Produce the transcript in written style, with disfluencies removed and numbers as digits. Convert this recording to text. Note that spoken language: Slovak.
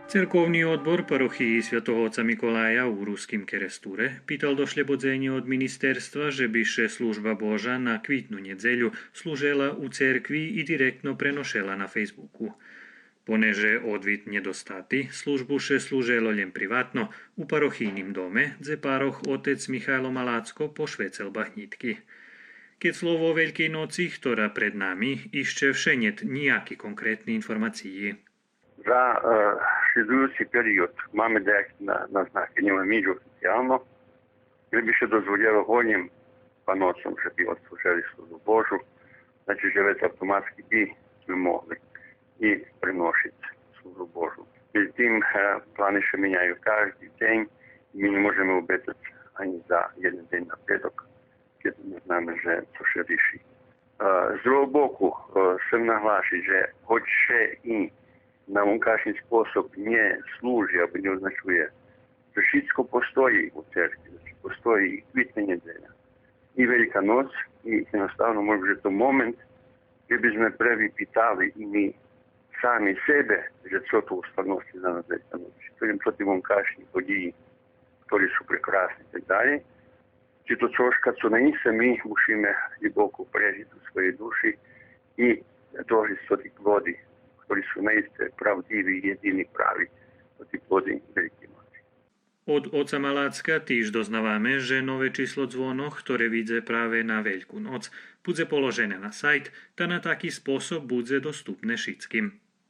Cerkovný odbor parochii svätého otca Mikolája u Ruským Kerestúre pýtal do šľebodzenia od ministerstva, že by še služba Boža na kvitnú nedzeľu slúžela u cerkvi i direktno prenošela na Facebooku. Poneže odvit nedostáty, službu še slúželo len privátno u parochijním dome, dze paroch otec Michajlo Malácko pošvecel bahnitky. Keď slovo o Veľkej noci, ktorá pred nami, ešte všenet nejaký konkrétny informácií. Za šizujúci period máme nejaké naznaky, neviem nič oficiálno, kde by sa dozvolilo hojným panocom, že by odslúžili službu Božu, znači že već automatski by sme mohli i prenošiť službu Božu. Među tým plány sa menjajú každý deň, my nemôžeme obetať ani za jeden deň napretok, keď neznáme, že to sa rieši. Z druhého boku chcem nahlásiť, že hoď še i na vonkašnji spôsob ne služi, alebo ne označuje. To všetko postoji u cerkvi, znači postoji i kvitna nedelja, i Velika noc, i jednostavno može to moment gdje bi sme prvi pitali i mi sami sebe, že co to u stvarnosti za nas Velika noć. Prvim protiv vonkašnji podiji, koji su prekrasni i tak dalje. Či to což kad su na njih se mi musíme duboko prežiti u svojej duši i doći do tih vodi, ktorí sú naiste pravdiví, jediní praví o tých plody Veľkej noci. Od oca Malácka tiež doznávame, že nové číslo dzvonoch, ktoré vidze práve na Veľkú noc, bude položené na sajt, tá na taký spôsob bude dostupné všetkým.